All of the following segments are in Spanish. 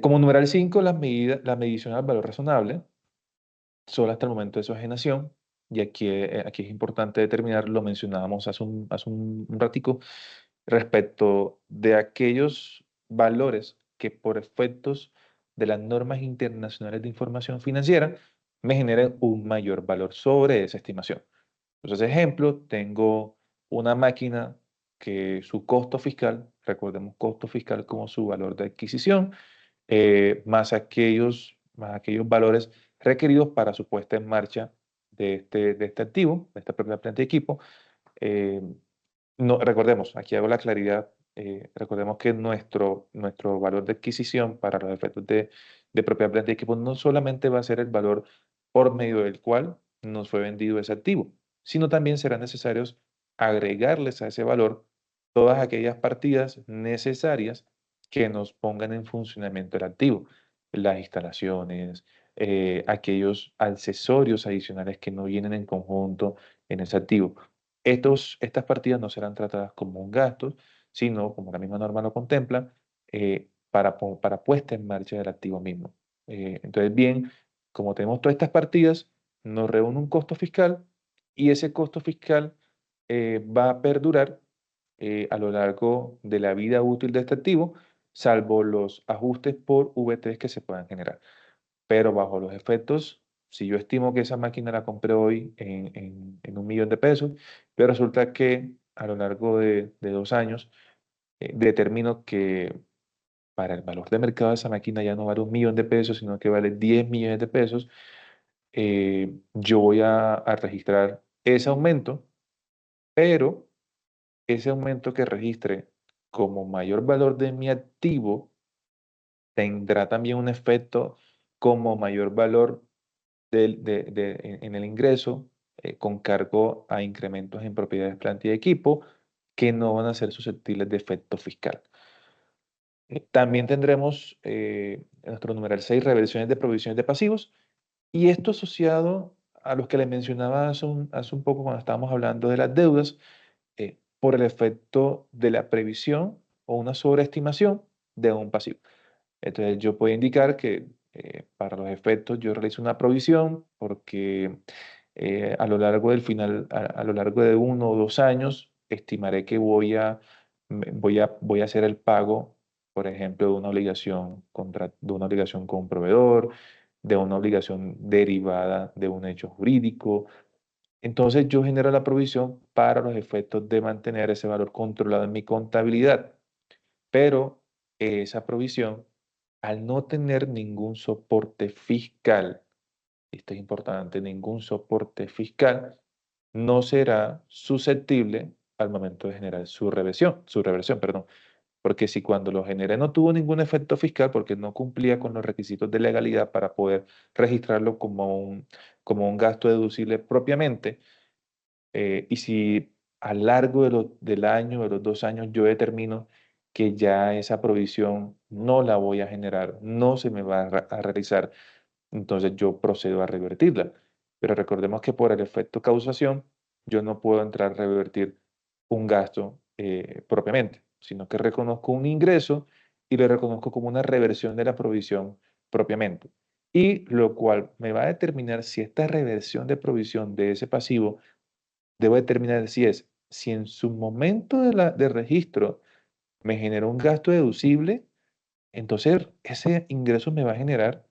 Como numeral 5, la medición al valor razonable, solo hasta el momento de su ajenación, y aquí es importante determinar, lo mencionábamos hace un ratico, respecto de aquellos valores que por efectos de las normas internacionales de información financiera me generen un mayor valor sobre esa estimación. Entonces, ejemplo, tengo una máquina que su costo fiscal, recordemos costo fiscal como su valor de adquisición, más aquellos valores requeridos para su puesta en marcha de este activo, de esta propiedad, planta y equipo. Eh, no, recordemos, aquí hago la claridad, recordemos que nuestro valor de adquisición para los efectos de propiedad, planta y equipo no solamente va a ser el valor por medio del cual nos fue vendido ese activo, sino también serán necesarios agregarles a ese valor todas aquellas partidas necesarias que nos pongan en funcionamiento el activo, las instalaciones, aquellos accesorios adicionales que no vienen en conjunto en ese activo. Estas partidas no serán tratadas como un gasto, sino, como la misma norma lo contempla, para puesta en marcha del activo mismo. Entonces, bien, como tenemos todas estas partidas, nos reúne un costo fiscal y ese costo fiscal va a perdurar a lo largo de la vida útil de este activo, salvo los ajustes por VTs que se puedan generar. Pero bajo los efectos, si yo estimo que esa máquina la compré hoy en 1 millón de pesos, pero resulta que a lo largo de 2 años determino que para el valor de mercado de esa máquina ya no vale 1 millón de pesos, sino que vale 10 millones de pesos, yo voy a registrar ese aumento, pero ese aumento que registre como mayor valor de mi activo tendrá también un efecto como mayor valor en el ingreso, con cargo a incrementos en propiedades, planta y equipo, que no van a ser susceptibles de efecto fiscal. También tendremos en nuestro numeral 6 reversiones de provisiones de pasivos, y esto asociado a los que les mencionaba hace un poco cuando estábamos hablando de las deudas, por el efecto de la previsión o una sobreestimación de un pasivo. Entonces yo puedo indicar que para los efectos yo realizo una provisión porque a lo largo a lo largo de 1 o 2 años, estimaré que voy a hacer el pago, por ejemplo, de una obligación con un proveedor, de una obligación derivada de un hecho jurídico. Entonces yo genero la provisión para los efectos de mantener ese valor controlado en mi contabilidad. Pero esa provisión, al no tener ningún soporte fiscal, esto es importante, ningún soporte fiscal, no será susceptible al momento de generar su reversión, perdón. Porque si cuando lo generé no tuvo ningún efecto fiscal porque no cumplía con los requisitos de legalidad para poder registrarlo como un gasto deducible propiamente, y si a lo largo del año, de los 2 años, yo determino que ya esa provisión no la voy a generar, no se me va a realizar, entonces yo procedo a revertirla. Pero recordemos que por el efecto causación, yo no puedo entrar a revertir un gasto propiamente, sino que reconozco un ingreso y lo reconozco como una reversión de la provisión propiamente. Y lo cual me va a determinar si esta reversión de provisión de ese pasivo debo determinar si en su momento de registro me generó un gasto deducible, entonces ese ingreso me va a generar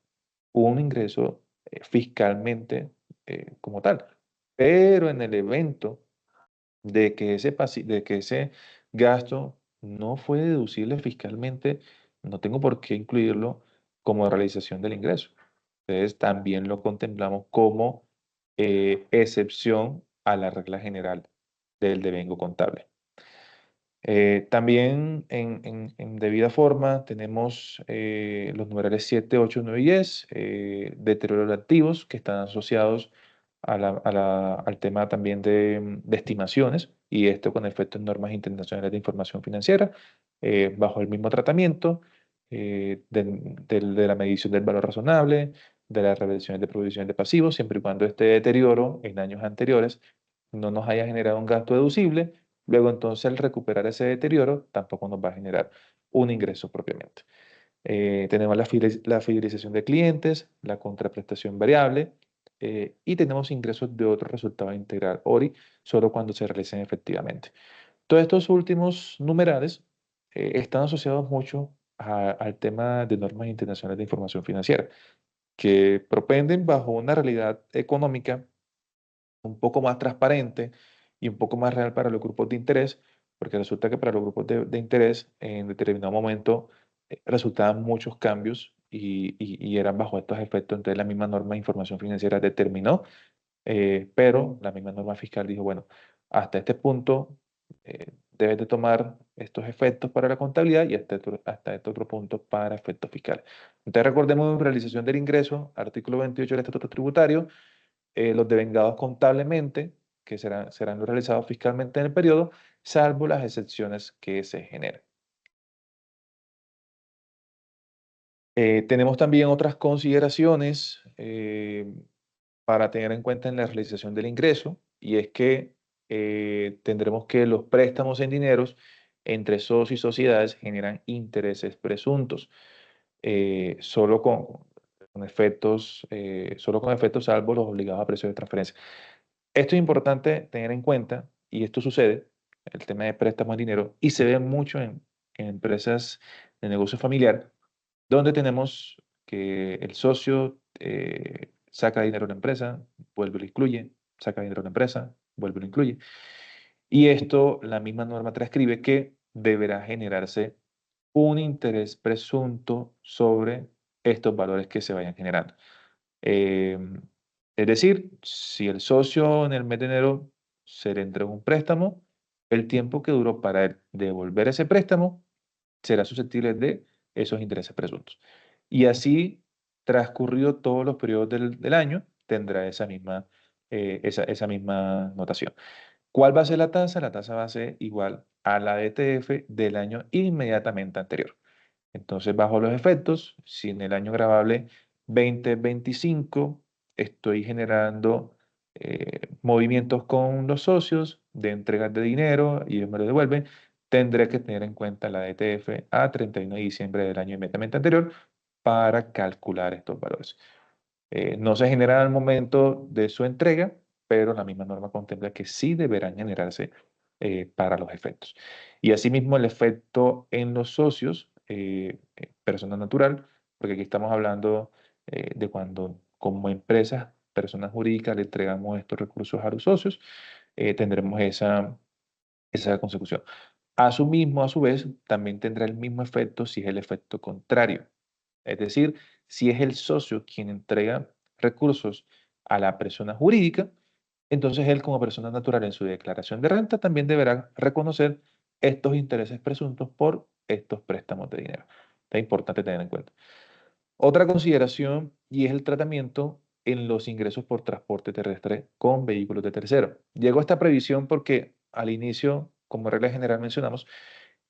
un ingreso fiscalmente como tal. Pero en el evento de que ese gasto no fue deducible fiscalmente, no tengo por qué incluirlo como realización del ingreso. Entonces también lo contemplamos como excepción a la regla general del devengo contable. También en debida forma tenemos los numerales 7, 8, 9 y 10, deterioro de activos que están asociados al tema también de estimaciones, y esto con efectos en normas internacionales de información financiera, bajo el mismo tratamiento de la medición del valor razonable, de las reversiones de provisiones de pasivos, siempre y cuando este deterioro en años anteriores no nos haya generado un gasto deducible. Luego, entonces, al recuperar ese deterioro, tampoco nos va a generar un ingreso propiamente. Tenemos la fidelización de clientes, la contraprestación variable y tenemos ingresos de otro resultado integral ORI solo cuando se realicen efectivamente. Todos estos últimos numerales están asociados mucho al tema de normas internacionales de información financiera, que propenden bajo una realidad económica un poco más transparente y un poco más real para los grupos de interés, porque resulta que para los grupos de interés en determinado momento resultaban muchos cambios y eran bajo estos efectos. Entonces la misma norma de información financiera determinó, pero la misma norma fiscal dijo, bueno, hasta este punto debes de tomar estos efectos para la contabilidad y hasta este otro punto para efectos fiscales. Entonces recordemos realización del ingreso, artículo 28 del Estatuto Tributario, los devengados contablemente, que serán los realizados fiscalmente en el periodo, salvo las excepciones que se generen. Tenemos también otras consideraciones para tener en cuenta en la realización del ingreso, y es que tendremos que los préstamos en dineros entre socios y sociedades generan intereses presuntos, solo solo con efectos salvo los obligados a precio de transferencia. Esto es importante tener en cuenta, y esto sucede, el tema de préstamos de dinero, y se ve mucho en empresas de negocio familiar, donde tenemos que el socio saca dinero a la empresa, vuelve y lo incluye, saca dinero a la empresa, vuelve y lo incluye. Y esto, la misma norma transcribe que deberá generarse un interés presunto sobre estos valores que se vayan generando. Em, es decir, si el socio en el mes de enero se le entrega un préstamo, el tiempo que duró para él devolver ese préstamo será susceptible de esos intereses presuntos. Y así, transcurrido todos los periodos del año, tendrá esa misma notación. ¿Cuál va a ser la tasa? La tasa va a ser igual a la de ETF del año inmediatamente anterior. Entonces, bajo los efectos, si en el año grabable 2025 estoy generando movimientos con los socios de entregas de dinero y ellos me lo devuelven, tendré que tener en cuenta la ETF a 31 de diciembre del año inmediatamente anterior para calcular estos valores. No se generan al momento de su entrega, pero la misma norma contempla que sí deberán generarse para los efectos. Y asimismo el efecto en los socios, persona natural, porque aquí estamos hablando de cuando como empresas, personas jurídicas, le entregamos estos recursos a los socios, tendremos esa consecución. A su vez, también tendrá el mismo efecto si es el efecto contrario. Es decir, si es el socio quien entrega recursos a la persona jurídica, entonces él como persona natural en su declaración de renta también deberá reconocer estos intereses presuntos por estos préstamos de dinero. Es importante tener en cuenta. Otra consideración y es el tratamiento en los ingresos por transporte terrestre con vehículos de tercero. Llegó esta previsión porque al inicio, como regla general mencionamos,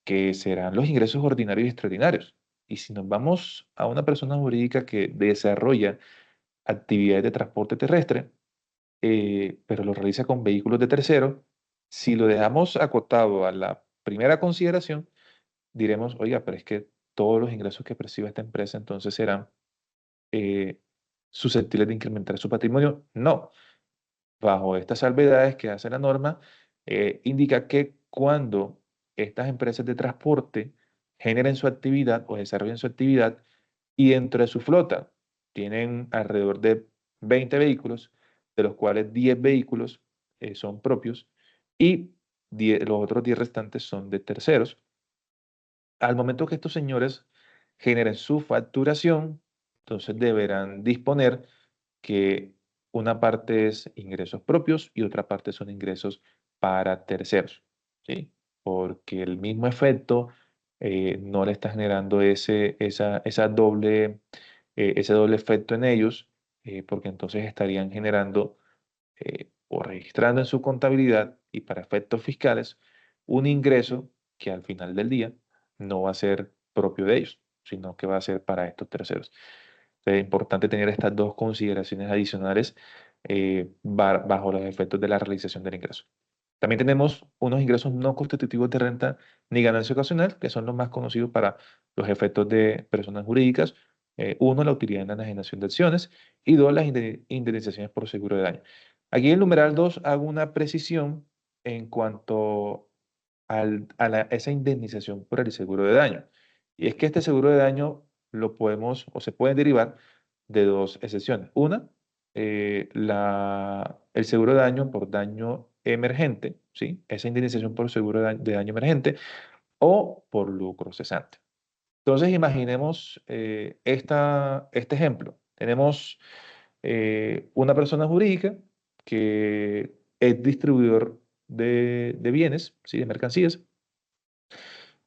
que serán los ingresos ordinarios y extraordinarios. Y si nos vamos a una persona jurídica que desarrolla actividades de transporte terrestre, pero lo realiza con vehículos de tercero, si lo dejamos acotado a la primera consideración, diremos, oiga, pero es que todos los ingresos que percibe esta empresa entonces serán eh, susceptibles de incrementar su patrimonio. No, bajo estas salvedades que hace la norma, indica que cuando estas empresas de transporte generen su actividad o desarrollen su actividad y dentro de su flota tienen alrededor de 20 vehículos, de los cuales 10 vehículos son propios y los otros 10 restantes son de terceros. Al momento que estos señores generen su facturación, entonces deberán disponer que una parte es ingresos propios y otra parte son ingresos para terceros, ¿sí? Porque el mismo efecto no le está generando ese doble efecto en ellos, porque entonces estarían generando o registrando en su contabilidad y para efectos fiscales un ingreso que al final del día no va a ser propio de ellos, sino que va a ser para estos terceros. Es importante tener estas dos consideraciones adicionales bajo los efectos de la realización del ingreso. También tenemos unos ingresos no constitutivos de renta ni ganancia ocasional, que son los más conocidos para los efectos de personas jurídicas. Uno, la utilidad en la enajenación de acciones y dos, las indemnizaciones por seguro de daño. Aquí en el numeral 2 hago una precisión en cuanto esa indemnización por el seguro de daño. Y es que este seguro de daño lo podemos o se puede derivar de dos excepciones. Una, el seguro de daño por daño emergente, ¿sí? Esa indemnización por seguro de daño emergente o por lucro cesante. Entonces, imaginemos este ejemplo. Tenemos una persona jurídica que es distribuidor de bienes, ¿sí? De mercancías,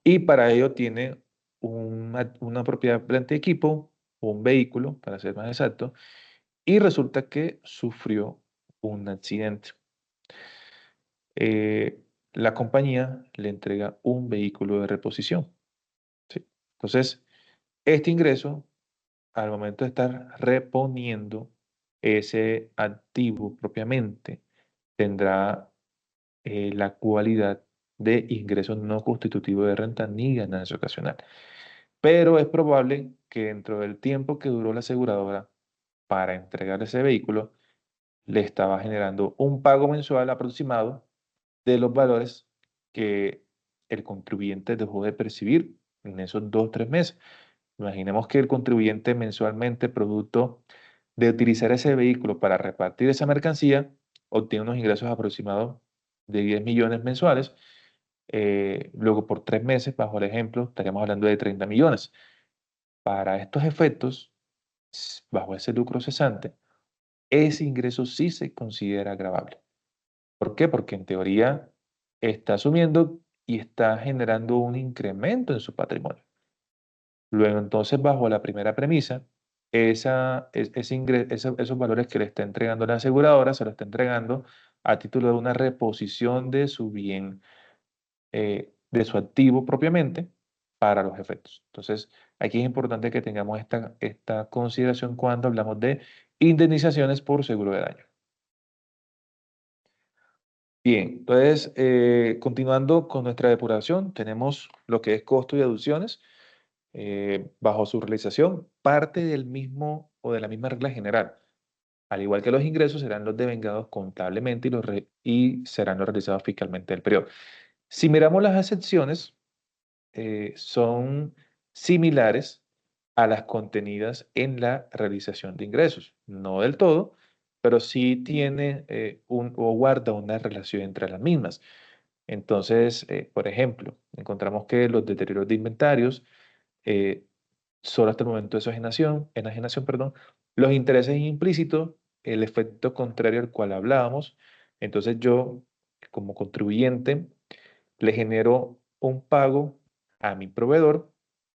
y para ello tiene una propiedad planta y equipo, un vehículo, para ser más exacto, y resulta que sufrió un accidente. Eh, la compañía le entrega un vehículo de reposición, ¿sí? Entonces, este ingreso, al momento de estar reponiendo ese activo propiamente, tendrá la cualidad de ingreso no constitutivo de renta ni ganancia ocasional. Pero es probable que dentro del tiempo que duró la aseguradora para entregar ese vehículo, le estaba generando un pago mensual aproximado de los valores que el contribuyente dejó de percibir en esos 2 o 3 meses. Imaginemos que el contribuyente mensualmente, producto de utilizar ese vehículo para repartir esa mercancía, obtiene unos ingresos aproximados de 10 millones mensuales. Luego, por 3 meses, bajo el ejemplo, estaríamos hablando de 30 millones. Para estos efectos, bajo ese lucro cesante, ese ingreso sí se considera agravable. ¿Por qué? Porque en teoría está asumiendo y está generando un incremento en su patrimonio. Luego, entonces, bajo la primera premisa, esos valores que le está entregando la aseguradora se lo está entregando a título de una reposición de su bien, de su activo propiamente, para los efectos. Entonces, aquí es importante que tengamos esta consideración cuando hablamos de indemnizaciones por seguro de daño. Bien, entonces, continuando con nuestra depuración, tenemos lo que es costo y deducciones. Bajo su realización, parte del mismo o de la misma regla general. Al igual que los ingresos, serán los devengados contablemente y serán los realizados fiscalmente del periodo. Si miramos las excepciones, son similares a las contenidas en la realización de ingresos. No del todo, pero sí tiene o guarda una relación entre las mismas. Entonces, por ejemplo, encontramos que los deterioros de inventarios, eh, solo hasta el momento de su enajenación, perdón, los intereses implícitos, el efecto contrario al cual hablábamos. Entonces yo, como contribuyente, le genero un pago a mi proveedor,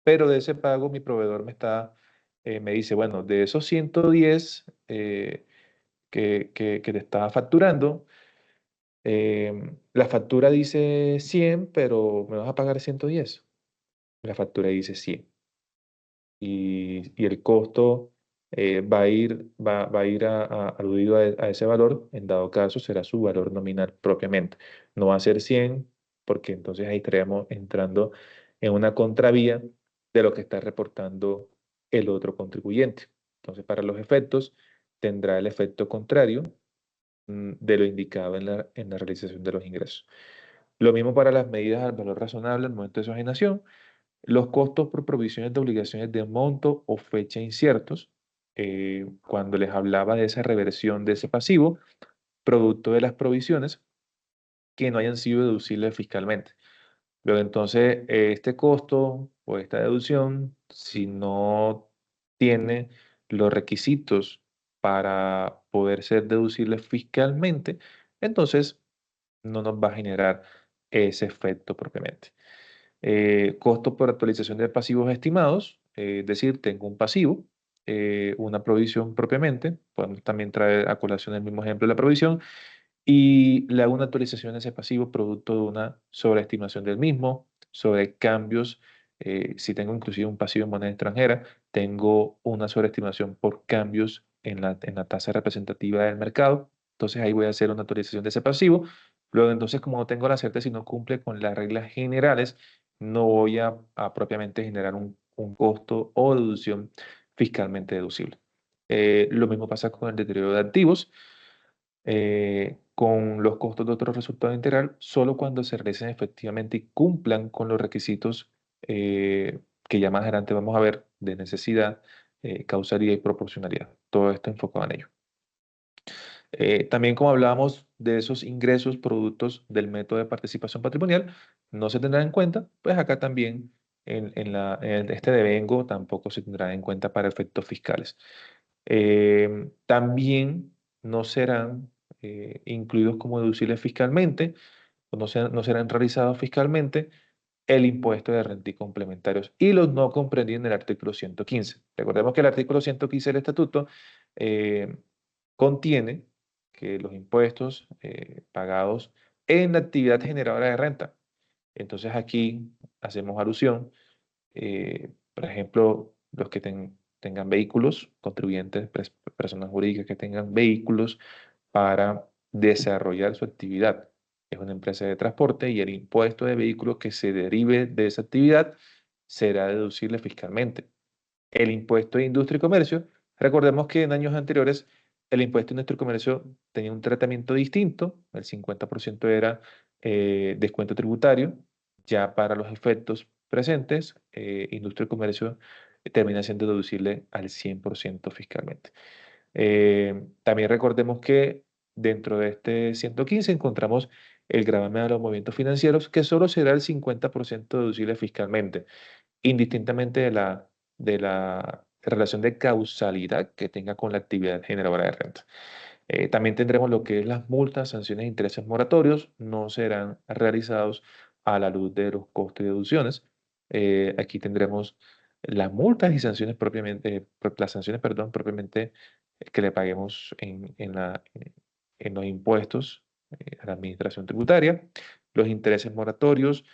pero de ese pago mi proveedor me dice, bueno, de esos 110 que te estaba facturando, la factura dice 100, pero me vas a pagar 110. La factura dice 100 y el costo va a ir aludido a ese valor. En dado caso, será su valor nominal propiamente. No va a ser 100, porque entonces ahí estaríamos entrando en una contravía de lo que está reportando el otro contribuyente. Entonces, para los efectos, tendrá el efecto contrario de lo indicado en la realización de los ingresos. Lo mismo para las medidas al valor razonable al momento de su asignación. Los costos por provisiones de obligaciones de monto o fecha inciertos, cuando les hablaba de esa reversión de ese pasivo, producto de las provisiones que no hayan sido deducibles fiscalmente. Luego, entonces, este costo o esta deducción, si no tiene los requisitos para poder ser deducible fiscalmente, entonces no nos va a generar ese efecto propiamente. Costo por actualización de pasivos estimados, es decir, tengo un pasivo, una provisión propiamente, podemos también traer a colación el mismo ejemplo de la provisión, y le hago una actualización de ese pasivo producto de una sobreestimación del mismo, sobre cambios. Si tengo inclusive un pasivo en moneda extranjera, tengo una sobreestimación por cambios en la tasa representativa del mercado. Entonces ahí voy a hacer una actualización de ese pasivo Luego, entonces, como no tengo la certeza y no cumple con las reglas generales, no voy a propiamente generar un costo o deducción fiscalmente deducible. Lo mismo pasa con el deterioro de activos, con los costos de otro resultado integral, solo cuando se realicen efectivamente y cumplan con los requisitos que ya más adelante vamos a ver de necesidad, causalidad y proporcionalidad. Todo esto enfocado en ello. También como hablábamos de esos ingresos productos del método de participación patrimonial, no se tendrán en cuenta, pues acá también en este devengo tampoco se tendrán en cuenta para efectos fiscales. También no serán incluidos como deducibles fiscalmente, o no serán realizados fiscalmente el impuesto de renta y complementarios y los no comprendidos en el artículo 115. Recordemos que el artículo 115 del estatuto eh, contiene que los impuestos pagados en la actividad generadora de renta. Entonces aquí hacemos alusión, por ejemplo, los que tengan vehículos, contribuyentes, personas jurídicas que tengan vehículos para desarrollar su actividad. Es una empresa de transporte y el impuesto de vehículos que se derive de esa actividad será deducible fiscalmente. El impuesto de industria y comercio, recordemos que en años anteriores el impuesto de industria y comercio tenía un tratamiento distinto, el 50% era descuento tributario, ya para los efectos presentes, industria y comercio termina siendo deducible al 100% fiscalmente. También recordemos que dentro de este 115 encontramos el gravamen a los movimientos financieros, que solo será el 50% deducible fiscalmente, indistintamente de la relación de causalidad que tenga con la actividad generadora de renta. También tendremos lo que es las multas, sanciones e intereses moratorios, no serán realizados a la luz de los costos y deducciones. Aquí tendremos las multas y sanciones propiamente, las sanciones, perdón, propiamente que le paguemos en los impuestos a la administración tributaria, los intereses moratorios,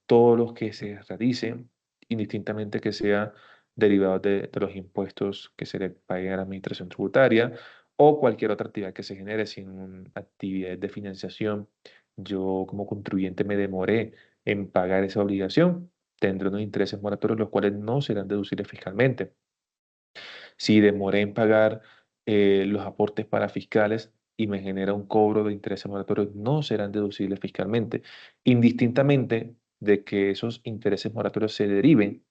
todos los que se realicen, indistintamente que sea derivados de los impuestos que se le paguen a la administración tributaria o cualquier otra actividad que se genere sin actividades de financiación. Yo como contribuyente me demoré en pagar esa obligación, tendré unos intereses moratorios los cuales no serán deducibles fiscalmente. Si demoré en pagar los aportes para fiscales y me genera un cobro de intereses moratorios, no serán deducibles fiscalmente, indistintamente de que esos intereses moratorios se deriven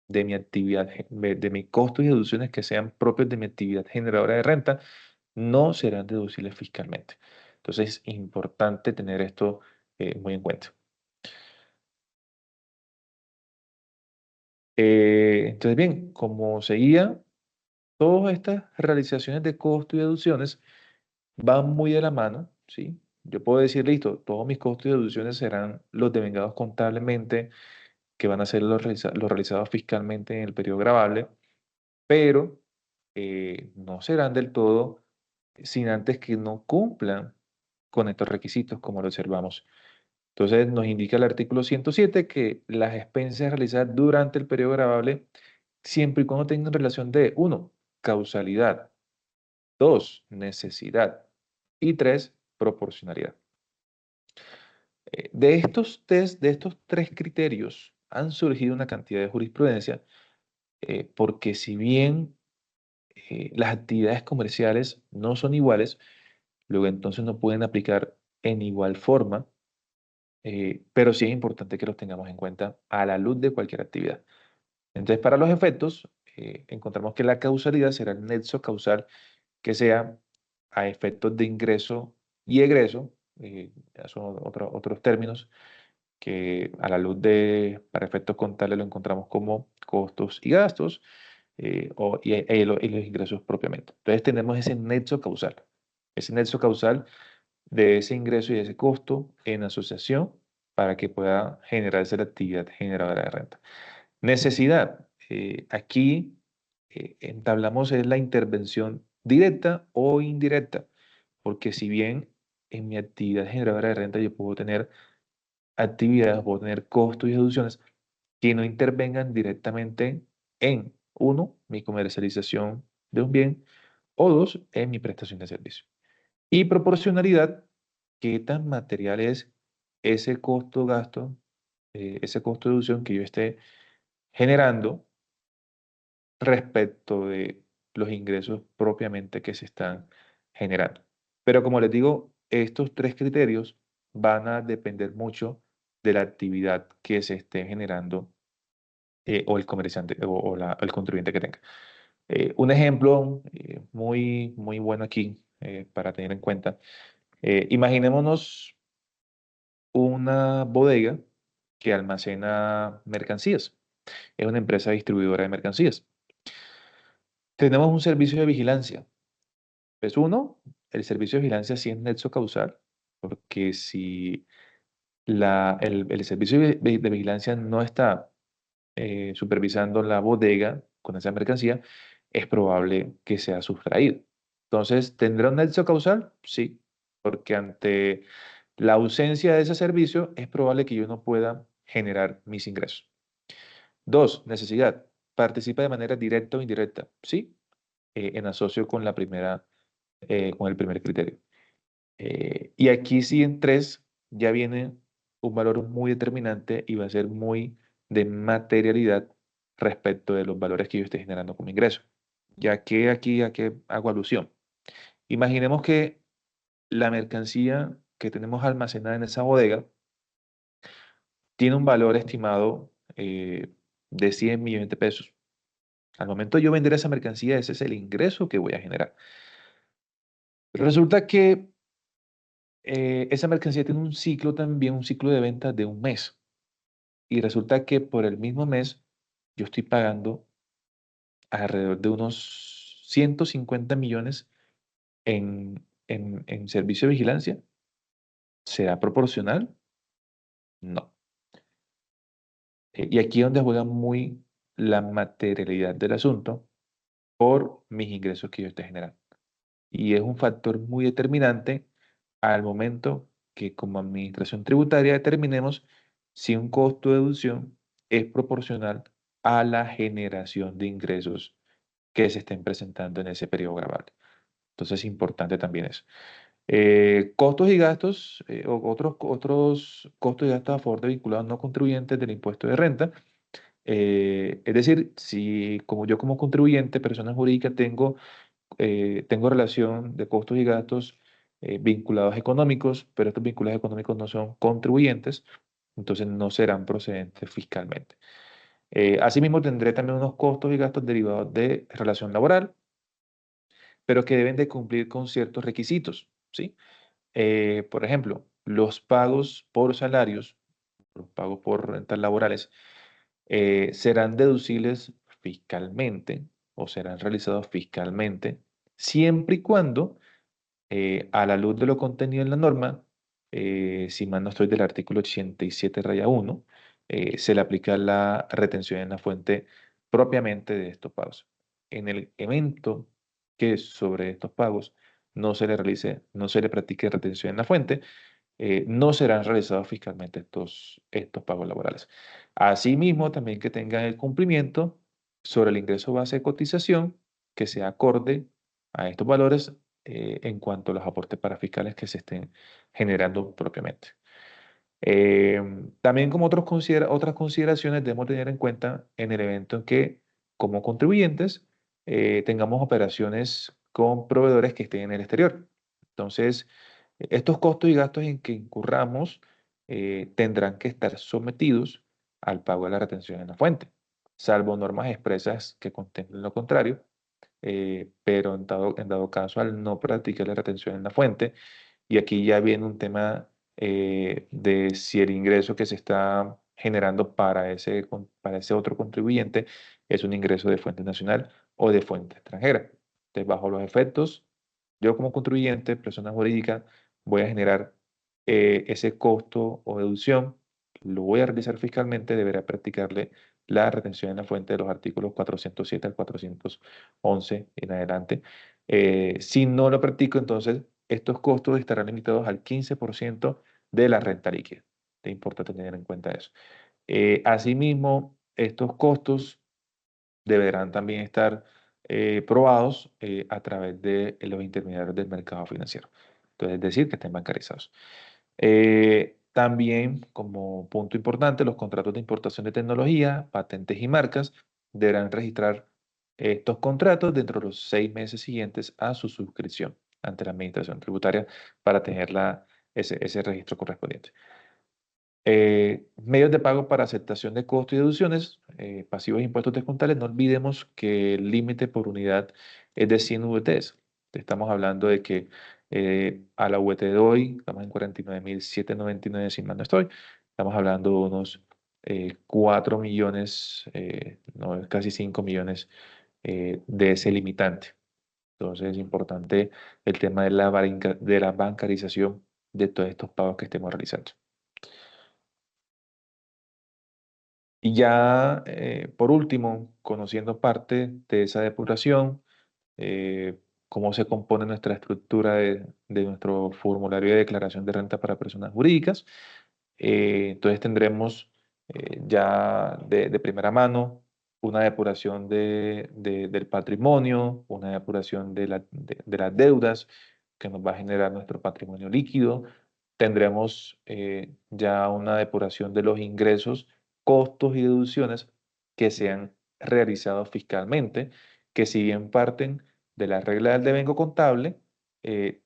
de mi actividad, de mis costos y deducciones que sean propios de mi actividad generadora de renta, no serán deducibles fiscalmente. Entonces es importante tener esto muy en cuenta. Entonces, bien, como seguía, todas estas realizaciones de costos y deducciones van muy de la mano, ¿sí? Yo puedo decir, listo, todos mis costos y deducciones serán los devengados contablemente, que van a ser los realizados fiscalmente en el periodo gravable, pero no serán del todo sin antes que no cumplan con estos requisitos, como lo observamos. Entonces, nos indica el artículo 107 que las expensas realizadas durante el periodo gravable, siempre y cuando tengan relación de, uno, causalidad, dos, necesidad y tres, proporcionalidad. De estos tres criterios han surgido una cantidad de jurisprudencia, porque si bien las actividades comerciales no son iguales, luego entonces no pueden aplicar en igual forma, pero sí es importante que los tengamos en cuenta a la luz de cualquier actividad. Entonces, para los efectos, encontramos que la causalidad será el nexo causal que sea a efectos de ingreso y egreso, ya son otros términos que a la luz para efectos contables lo encontramos como costos y gastos, y los ingresos propiamente. Entonces tenemos ese nexo causal. Ese nexo causal de ese ingreso y ese costo en asociación para que pueda generarse la actividad generadora de renta. Necesidad. Aquí entablamos es la intervención directa o indirecta, porque si bien en mi actividad generadora de renta yo puedo tener actividades, puedo tener costos y deducciones que no intervengan directamente en, uno, mi comercialización de un bien, o dos, en mi prestación de servicio. Y proporcionalidad qué tan material es ese costo-gasto, ese costo de deducción que yo esté generando respecto de los ingresos propiamente que se están generando. Pero como les digo, estos tres criterios van a depender mucho de la actividad que se esté generando o el comerciante el contribuyente que tenga. Un ejemplo muy bueno aquí para tener en cuenta. Imaginémonos una bodega que almacena mercancías. Es una empresa distribuidora de mercancías. Tenemos un servicio de vigilancia. Pues uno, el servicio de vigilancia sí es nexo causal, porque si el servicio de vigilancia no está supervisando la bodega con esa mercancía, es probable que sea sustraído. Entonces, ¿tendrá un nexo causal? Sí, porque ante la ausencia de ese servicio es probable que yo no pueda generar mis ingresos. Dos, necesidad. Participa de manera directa o indirecta. Sí, en asocio con con el primer criterio. Y aquí sí en tres ya viene un valor muy determinante y va a ser muy de materialidad respecto de los valores que yo esté generando como ingreso. Ya que aquí a qué hago alusión. Imaginemos que la mercancía que tenemos almacenada en esa bodega tiene un valor estimado de 100 millones de pesos. Al momento de yo vender esa mercancía, ese es el ingreso que voy a generar. Resulta que esa mercancía tiene un ciclo también, un ciclo de ventas de un mes. Y resulta que por el mismo mes yo estoy pagando alrededor de unos 150 millones en servicio de vigilancia. ¿Será proporcional? No. Y aquí es donde juega muy la materialidad del asunto por mis ingresos que yo esté generando. Y es un factor muy determinante al momento que como administración tributaria determinemos si un costo de deducción es proporcional a la generación de ingresos que se estén presentando en ese periodo grabable. Entonces es importante también eso. Costos y gastos, o otros costos y gastos a favor de vinculados no contribuyentes del impuesto de renta. Es decir, si como yo como contribuyente, persona jurídica, tengo relación de costos y gastos vinculados económicos, pero estos vinculados económicos no son contribuyentes, entonces no serán procedentes fiscalmente. Asimismo, tendré también unos costos y gastos derivados de relación laboral, pero que deben de cumplir con ciertos requisitos, ¿sí? Por ejemplo, los pagos por salarios, los pagos por rentas laborales, serán deducibles fiscalmente o serán realizados fiscalmente siempre y cuando a la luz de lo contenido en la norma, si mal no estoy del artículo 87 raya 1, se le aplica la retención en la fuente propiamente de estos pagos. En el evento que sobre estos pagos no se le practique retención en la fuente, no serán realizados fiscalmente estos pagos laborales. Asimismo, también que tengan el cumplimiento sobre el ingreso base de cotización que sea acorde a estos valores en cuanto a los aportes parafiscales que se estén generando propiamente. También como otras consideraciones debemos tener en cuenta en el evento en que como contribuyentes tengamos operaciones con proveedores que estén en el exterior. Entonces, estos costos y gastos en que incurramos tendrán que estar sometidos al pago de la retención en la fuente, salvo normas expresas que contemplen lo contrario, pero en dado caso, al no practicar la retención en la fuente, y aquí ya viene un tema de si el ingreso que se está generando para ese otro contribuyente es un ingreso de fuente nacional o de fuente extranjera. Entonces, bajo los efectos, yo como contribuyente, persona jurídica, voy a generar ese costo o deducción, lo voy a realizar fiscalmente, deberá practicarle la retención en la fuente de los artículos 407 al 411 en adelante. Si no lo practico, entonces estos costos estarán limitados al 15% de la renta líquida. Te importa tener en cuenta eso. Asimismo, estos costos deberán también estar probados a través de los intermediarios del mercado financiero. Entonces, es decir, que estén bancarizados. También, como punto importante, los contratos de importación de tecnología, patentes y marcas deberán registrar estos contratos dentro de los 6 meses siguientes a su suscripción ante la Administración Tributaria para tener ese registro correspondiente. Medios de pago para aceptación de costos y deducciones, pasivos e impuestos descontables. No olvidemos que el límite por unidad es de 100 VTs. Estamos hablando de que a la VT de hoy estamos en 49.799, si mal no estoy. Estamos hablando de unos 4 millones, no, casi 5 millones de ese limitante. Entonces es importante el tema de de la bancarización de todos estos pagos que estemos realizando. Y ya, por último, conociendo parte de esa depuración, eh, cómo se compone nuestra estructura de nuestro formulario de declaración de renta para personas jurídicas, entonces tendremos ya de primera mano una depuración del patrimonio, una depuración de las deudas que nos va a generar nuestro patrimonio líquido. Tendremos ya una depuración de los ingresos, costos y deducciones que se han realizado fiscalmente, que si bien parten de la regla del devengo contable,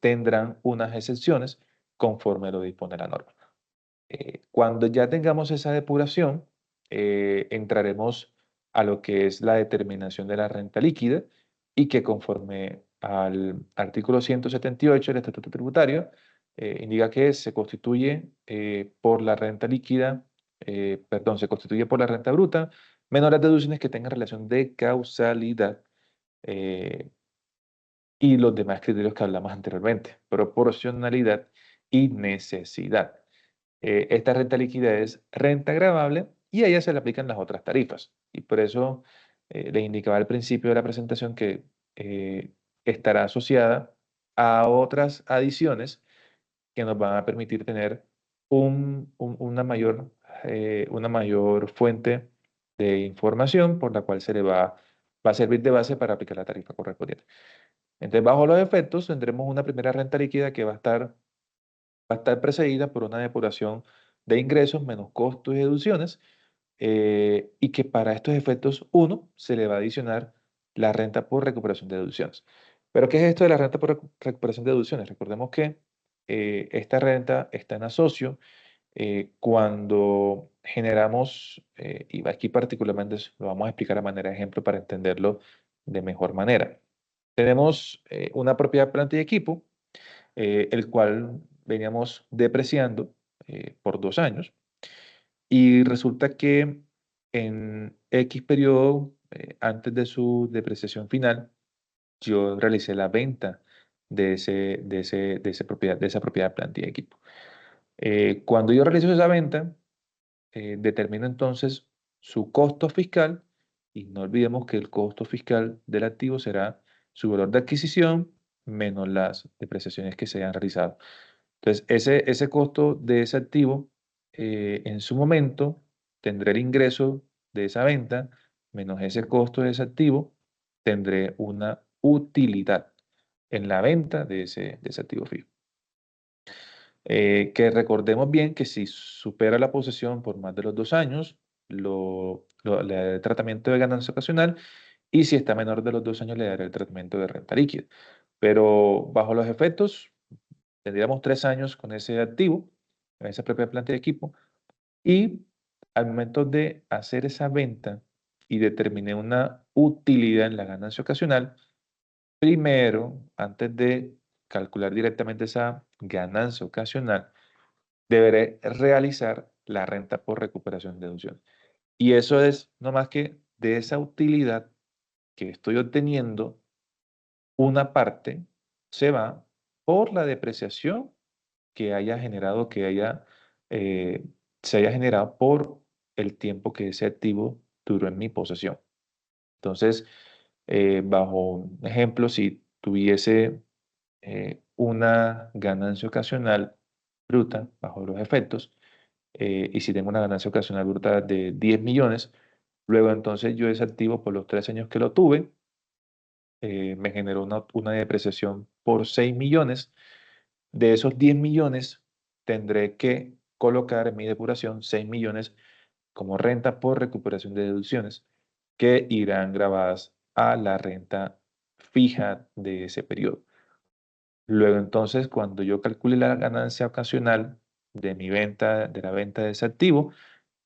tendrán unas excepciones conforme lo dispone la norma. Cuando ya tengamos esa depuración, entraremos a lo que es la determinación de la renta líquida y que conforme al artículo 178 del Estatuto Tributario, indica que se constituye por la renta líquida, perdón, se constituye por la renta bruta, menos las deducciones que tengan relación de causalidad eh, y los demás criterios que hablamos anteriormente, proporcionalidad y necesidad. Esta renta líquida es renta gravable y a ella se le aplican las otras tarifas. Y por eso les indicaba al principio de la presentación que estará asociada a otras adiciones que nos van a permitir tener una mayor fuente de información por la cual va a servir de base para aplicar la tarifa correspondiente. Entonces, bajo los efectos, tendremos una primera renta líquida que va a estar precedida por una depuración de ingresos menos costos y deducciones, y que para estos efectos, uno, se le va a adicionar la renta por recuperación de deducciones. ¿Pero qué es esto de la renta por recuperación de deducciones? Recordemos que esta renta está en asocio cuando generamos, y aquí particularmente lo vamos a explicar a manera de ejemplo para entenderlo de mejor manera. Tenemos una propiedad, planta y equipo, el cual veníamos depreciando por 2 años, y resulta que en X periodo, antes de su depreciación final, yo realicé la venta de esa propiedad, planta y equipo. Cuando yo realizo esa venta, determino entonces su costo fiscal, y no olvidemos que el costo fiscal del activo será su valor de adquisición menos las depreciaciones que se hayan realizado. Entonces, ese costo de ese activo, en su momento, tendré el ingreso de esa venta menos ese costo de ese activo, tendré una utilidad en la venta de ese activo fijo. Que recordemos bien que si supera la posesión por más de los 2 años, le daré el tratamiento de ganancia ocasional, y si está menor de los 2 años, le daré el tratamiento de renta líquida. Pero bajo los efectos, tendríamos 3 años con ese activo, con esa propia planta de equipo, y al momento de hacer esa venta y determiné una utilidad en la ganancia ocasional, primero, antes de calcular directamente esa ganancia ocasional, deberé realizar la renta por recuperación de deducción. Y eso es no más que de esa utilidad que estoy obteniendo, una parte se va por la depreciación que haya generado, eh, se haya generado por el tiempo que ese activo duró en mi posesión. Entonces, bajo un ejemplo, si tuviese una ganancia ocasional bruta bajo los efectos, y si tengo una ganancia ocasional bruta de 10 millones, luego entonces yo ese activo por los 3 años que lo tuve, me generó una depreciación por 6 millones, De esos 10 millones, tendré que colocar en mi depuración 6 millones como renta por recuperación de deducciones que irán grabadas a la renta fija de ese periodo. Luego entonces, cuando yo calcule la ganancia ocasional de mi venta, de la venta de ese activo,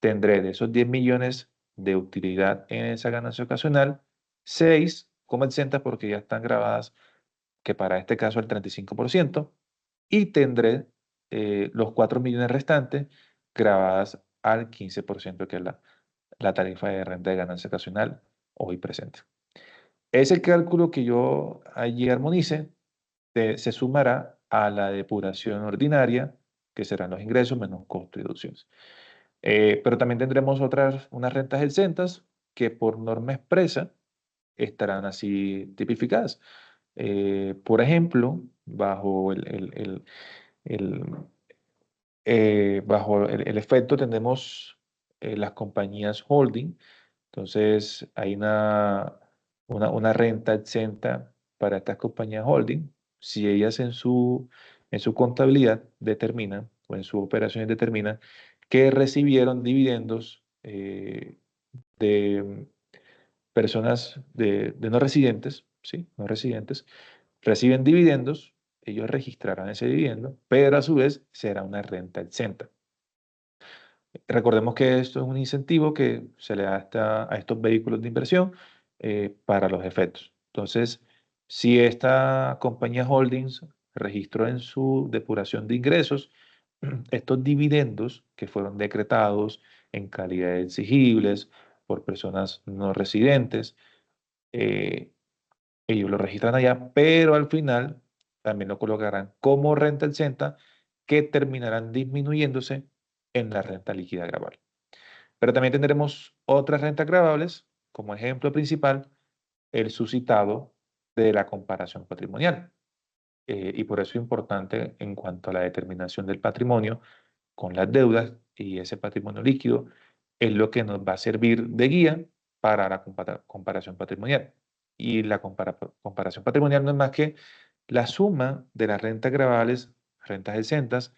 tendré de esos 10 millones de utilidad en esa ganancia ocasional, 6 como exentas porque ya están grabadas, que para este caso el 35%, y tendré los 4 millones restantes grabadas al 15%, que es la tarifa de renta de ganancia ocasional hoy presente. Ese cálculo que yo allí armonice se sumará a la depuración ordinaria, que serán los ingresos menos costos y deducciones. Pero también tendremos unas rentas exentas que por norma expresa estarán así tipificadas. Por ejemplo, el- bajo el efecto tenemos las compañías holding. Entonces, hay una renta exenta para estas compañías holding si ellas en su contabilidad determinan o en sus operaciones determinan que recibieron dividendos de personas de no residentes, ¿sí? No residentes, reciben dividendos, ellos registrarán ese dividendo, pero a su vez será una renta exenta. Recordemos que esto es un incentivo que se le da a estos vehículos de inversión para los efectos. Entonces, si esta compañía holdings registró en su depuración de ingresos estos dividendos que fueron decretados en calidad de exigibles por personas no residentes, eh, ellos lo registran allá, pero al final también lo colocarán como renta exenta que terminarán disminuyéndose en la renta líquida gravable. Pero también tendremos otras rentas gravables, como ejemplo principal, el suscitado de la comparación patrimonial. Y por eso es importante en cuanto a la determinación del patrimonio con las deudas y ese patrimonio líquido, es lo que nos va a servir de guía para la comparación patrimonial. Y la comparación patrimonial no es más que la suma de las rentas gravables, rentas exentas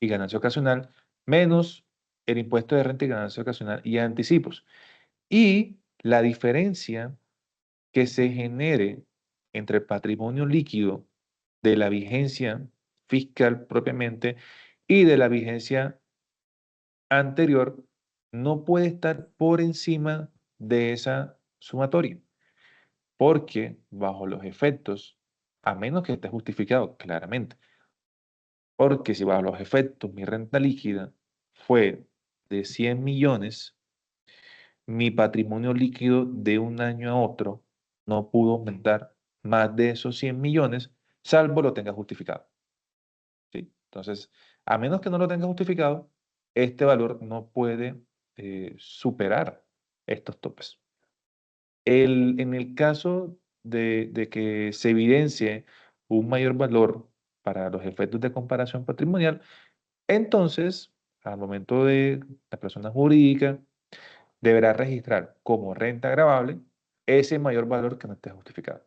y ganancia ocasional, menos el impuesto de renta y ganancia ocasional y anticipos. Y la diferencia que se genere entre el patrimonio líquido de la vigencia fiscal propiamente y de la vigencia anterior no puede estar por encima de esa sumatoria, porque bajo los efectos, a menos que esté justificado claramente, porque si bajo los efectos mi renta líquida fue de 100 millones, mi patrimonio líquido de un año a otro no pudo aumentar más de esos 100 millones, salvo lo tenga justificado. ¿Sí? Entonces, a menos que no lo tenga justificado, este valor no puede superar estos topes. En el caso de que se evidencie un mayor valor para los efectos de comparación patrimonial, entonces, al momento de la persona jurídica, deberá registrar como renta gravable ese mayor valor que no esté justificado,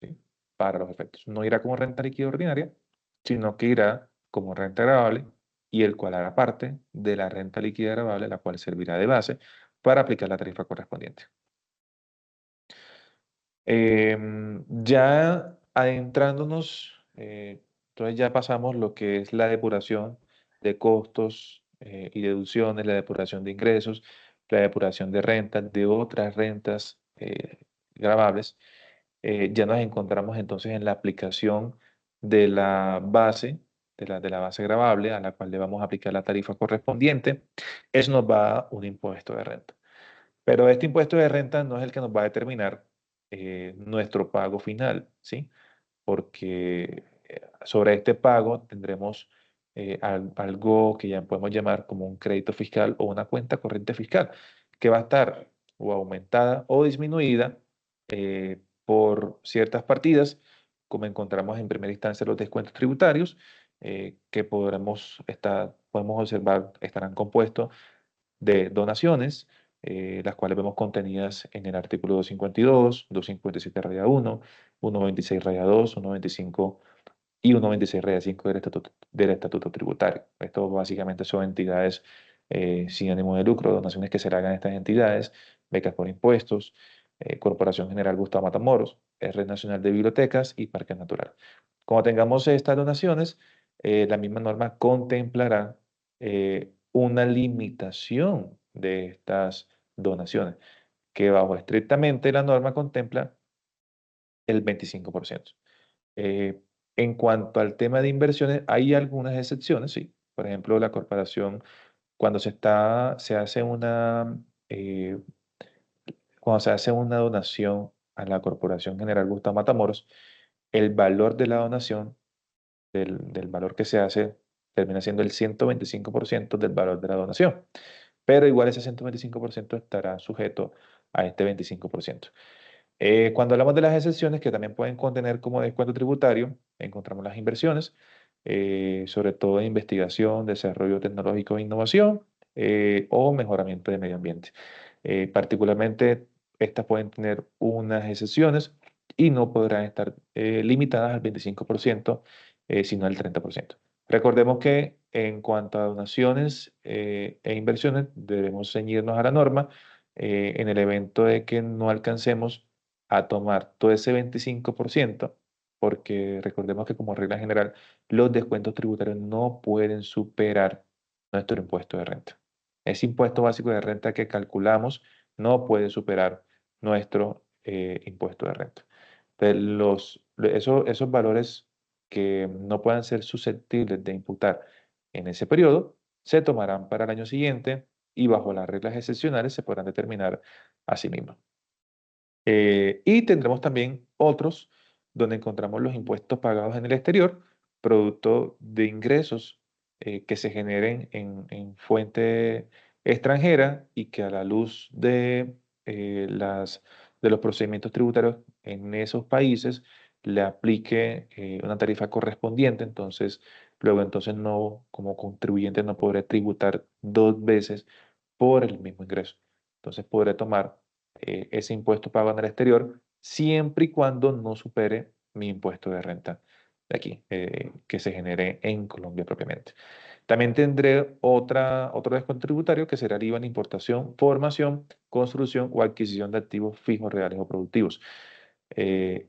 ¿sí? Para los efectos. No irá como renta líquida ordinaria, sino que irá como renta gravable y el cual hará parte de la renta líquida gravable, la cual servirá de base para aplicar la tarifa correspondiente. Ya adentrándonos, entonces ya pasamos lo que es la depuración de costos y deducciones, la depuración de ingresos, la depuración de rentas, de otras rentas gravables. Ya nos encontramos entonces en la aplicación de la base, de la base gravable a la cual le vamos a aplicar la tarifa correspondiente. Eso nos va a dar un impuesto de renta. Pero este impuesto de renta no es el que nos va a determinar nuestro pago final, ¿sí? Porque sobre este pago tendremos algo que ya podemos llamar como un crédito fiscal o una cuenta corriente fiscal, que va a estar o aumentada o disminuida por ciertas partidas, como encontramos en primera instancia los descuentos tributarios, que podemos observar estarán compuestos de donaciones, las cuales vemos contenidas en el artículo 252, 257 raya 1, 126 raya 2, 125 y 1.26 Regla 5 del estatuto tributario. Esto básicamente son entidades sin ánimo de lucro, donaciones que se le hagan a estas entidades, becas por impuestos, Corporación General Gustavo Matamoros, Red Nacional de Bibliotecas y Parques Naturales. Cuando tengamos estas donaciones, la misma norma contemplará una limitación de estas donaciones, que bajo estrictamente la norma contempla el 25%. Eh, en cuanto al tema de inversiones, hay algunas excepciones, sí. Por ejemplo, la corporación, cuando se hace eh, cuando se hace una donación a la Corporación General Gustavo Matamoros, el valor de la donación, del valor que se hace, termina siendo el 125% del valor de la donación. Pero igual ese 125% estará sujeto a este 25%. Cuando hablamos de las excepciones, que también pueden contener como descuento tributario, encontramos las inversiones, sobre todo en investigación, desarrollo tecnológico e innovación, o mejoramiento del medio ambiente. Particularmente, estas pueden tener unas excepciones y no podrán estar limitadas al 25%, sino al 30%. Recordemos que en cuanto a donaciones e inversiones, debemos ceñirnos a la norma en el evento de que no alcancemos a tomar todo ese 25%, porque recordemos que como regla general, los descuentos tributarios no pueden superar nuestro impuesto de renta. Ese impuesto básico de renta que calculamos no puede superar nuestro impuesto de renta. Entonces, esos valores que no puedan ser susceptibles de imputar en ese periodo se tomarán para el año siguiente y bajo las reglas excepcionales se podrán determinar a sí mismos. Y tendremos también otros donde encontramos los impuestos pagados en el exterior, producto de ingresos que se generen en fuente extranjera y que a la luz de los procedimientos tributarios en esos países le aplique una tarifa correspondiente. Entonces, luego entonces no, como contribuyente no podré tributar dos veces por el mismo ingreso. Entonces podré tomar ese impuesto pago en el exterior, siempre y cuando no supere mi impuesto de renta de aquí, que se genere en Colombia propiamente. También tendré otro descuento tributario que será el IVA en importación, formación, construcción o adquisición de activos fijos, reales o productivos.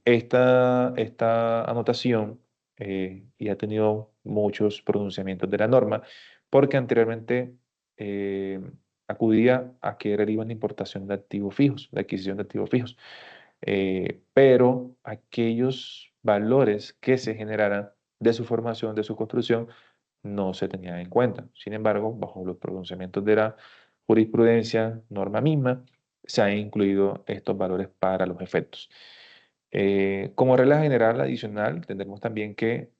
Esta anotación y ha tenido muchos pronunciamientos de la norma porque anteriormente eh, acudía a que era el IVA en importación de activos fijos, de adquisición de activos fijos. Pero aquellos valores que se generaran de su formación, de su construcción, no se tenían en cuenta. Sin embargo, bajo los pronunciamientos de la jurisprudencia, norma misma, se han incluido estos valores para los efectos. Como regla general adicional, tendremos también que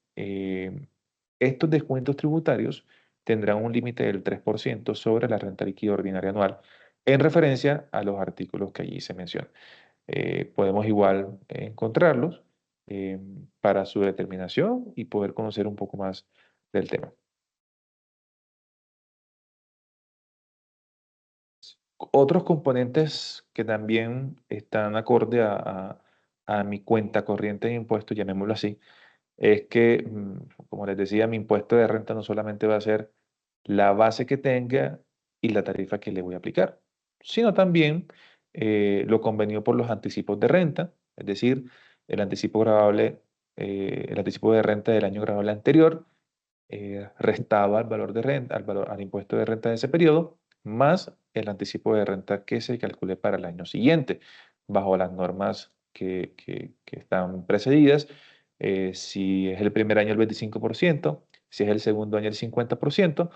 estos descuentos tributarios tendrán un límite del 3% sobre la renta líquida ordinaria anual en referencia a los artículos que allí se mencionan. Podemos igual encontrarlos eh, para su determinación y poder conocer un poco más del tema. Otros componentes que también están acorde a mi cuenta corriente de impuestos, llamémoslo así, es que, como les decía, mi impuesto de renta no solamente va a ser la base que tenga y la tarifa que le voy a aplicar, sino también lo convenido por los anticipos de renta, es decir, el anticipo gravable, el anticipo de renta del año gravable anterior restaba al valor de renta, al impuesto de renta de ese periodo, más el anticipo de renta que se calcule para el año siguiente, bajo las normas que están precedidas. Si es el primer año el 25%, si es el segundo año el 50%,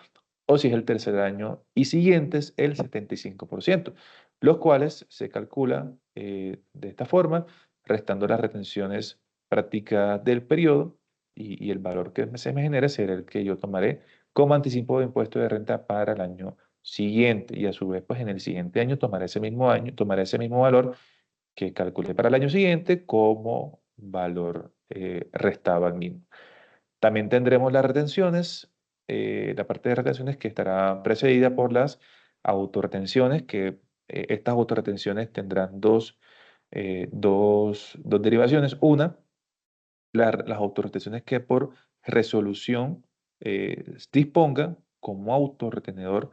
o si es el tercer año y siguientes el 75%, los cuales se calculan de esta forma, restando las retenciones prácticas del periodo y el valor que se me genere será el que yo tomaré como anticipo de impuesto de renta para el año siguiente y a su vez pues en el siguiente año tomaré ese mismo valor que calculé para el año siguiente como valor restado al mismo. También tendremos las retenciones, la parte de retenciones que estará precedida por las autorretenciones, que estas autorretenciones tendrán dos derivaciones. Una las autorretenciones que por resolución disponga como autorretenedor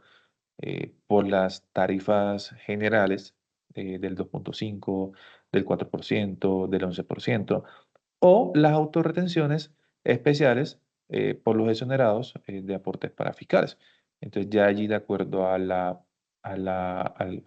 por las tarifas generales del 2,5, del 4%, del 11%, o las autorretenciones especiales por los exonerados de aportes para fiscales. Entonces, ya allí, de acuerdo a la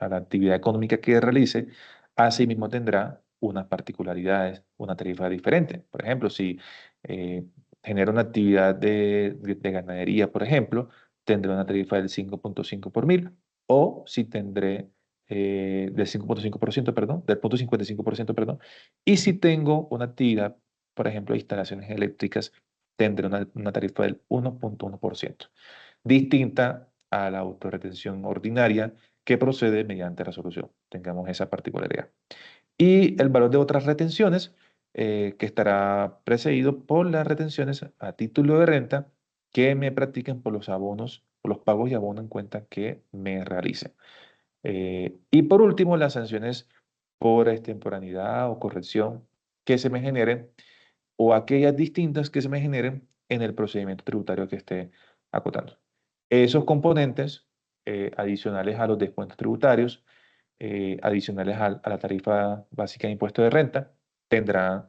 actividad económica que realice, asimismo tendrá unas particularidades, una tarifa diferente. Por ejemplo, si eh, genera una actividad de ganadería, por ejemplo, tendré una tarifa del 5,5 por mil, o si tendré del 5,5%, perdón, del 0,55%, perdón, y si tengo una actividad, por ejemplo, de instalaciones eléctricas, tendré una tarifa del 1,1%, distinta a la autorretención ordinaria que procede mediante resolución. Tengamos esa particularidad. Y el valor de otras retenciones, que estará precedido por las retenciones a título de renta que me practiquen por los abonos, por los pagos y abonos en cuenta que me realicen. Y por último, las sanciones por extemporaneidad o corrección que se me generen, o aquellas distintas que se me generen en el procedimiento tributario que esté acotando. Esos componentes adicionales a los descuentos tributarios, adicionales a la tarifa básica de impuesto de renta, tendrán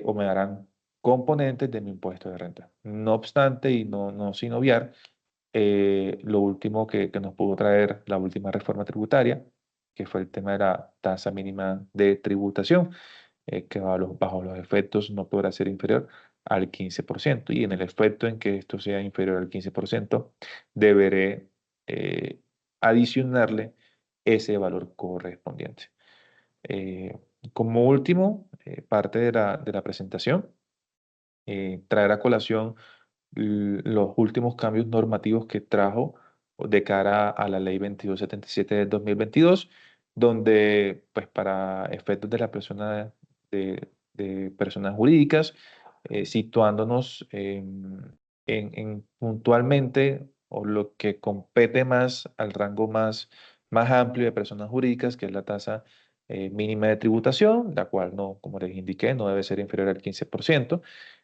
o me darán componentes de mi impuesto de renta. No obstante, y no sin obviar, lo último que nos pudo traer la última reforma tributaria, que fue el tema de la tasa mínima de tributación, que bajo los efectos no podrá ser inferior al 15%. Y en el efecto en que esto sea inferior al 15%, deberé eh, adicionarle ese valor correspondiente. Eh, Como último, parte de la presentación, traer a colación los últimos cambios normativos que trajo de cara a la Ley 2277 del 2022, donde, pues, para efectos de la persona de personas jurídicas, situándonos puntualmente o lo que compete más al rango más amplio de personas jurídicas, que es la tasa mínima de tributación, la cual no, como les indiqué, no debe ser inferior al 15%.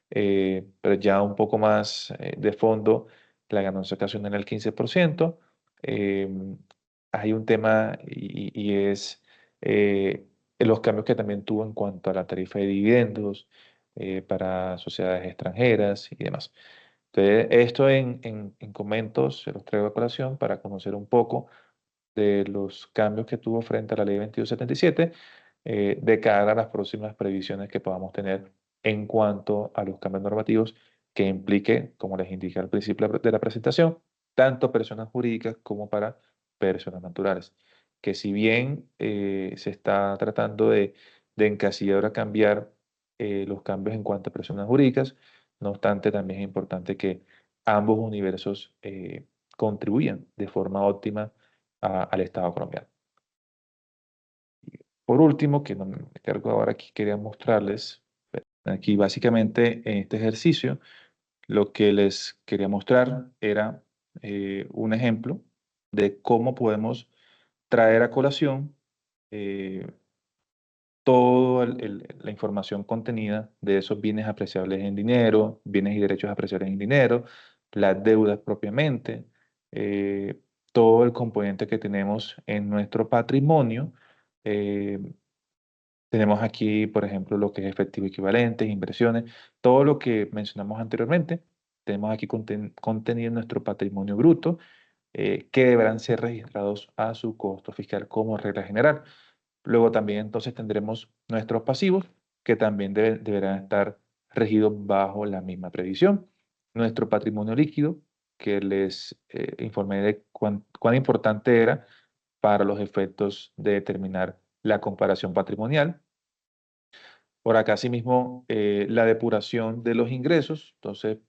Pero ya un poco más de fondo, la ganancia ocasional el 15%. Eh, Hay un tema y es los cambios que también tuvo en cuanto a la tarifa de dividendos para sociedades extranjeras y demás. Entonces, esto en comentos se los traigo a colación para conocer un poco de los cambios que tuvo frente a la ley 2277 de cara a las próximas previsiones que podamos tener en cuanto a los cambios normativos que implique, como les indiqué al principio de la presentación, tanto personas jurídicas como para personas naturales. Que si bien se está tratando de encasillar a cambiar los cambios en cuanto a personas jurídicas, no obstante, también es importante que ambos universos contribuyan de forma óptima al Estado colombiano. Por último, que no me cargo ahora aquí, quería mostrarles, aquí básicamente en este ejercicio, lo que les quería mostrar era un ejemplo de cómo podemos traer a colación eh, toda la información contenida de esos bienes apreciables en dinero, bienes y derechos apreciables en dinero, las deudas propiamente, eh, todo el componente que tenemos en nuestro patrimonio. eh, Tenemos aquí, por ejemplo, lo que es efectivo equivalente, inversiones, todo lo que mencionamos anteriormente. Tenemos aquí contenido en nuestro patrimonio bruto, que deberán ser registrados a su costo fiscal como regla general. Luego también entonces tendremos nuestros pasivos, que también deberán estar regidos bajo la misma previsión. Nuestro patrimonio líquido, que les informé de cuán importante era para los efectos de determinar la comparación patrimonial. Por acá, asimismo, la depuración de los ingresos. Entonces,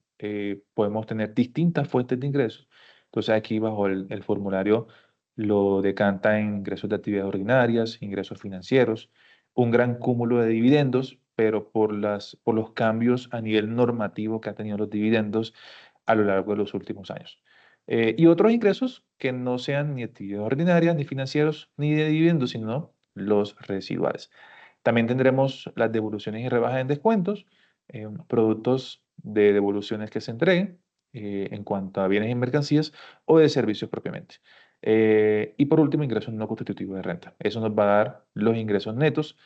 podemos tener distintas fuentes de ingresos. Entonces, aquí bajo el formulario lo decanta en ingresos de actividades ordinarias, ingresos financieros, un gran cúmulo de dividendos, pero por los cambios a nivel normativo que ha tenido los dividendos a lo largo de los últimos años. Y otros ingresos que no sean ni actividades ordinarias, ni financieros, ni de dividendos, sino los residuales. También tendremos las devoluciones y rebajas en descuentos, productos de devoluciones que se entreguen en cuanto a bienes y mercancías o de servicios propiamente. Y por último, ingresos no constitutivos de renta. Eso nos va a dar los ingresos netos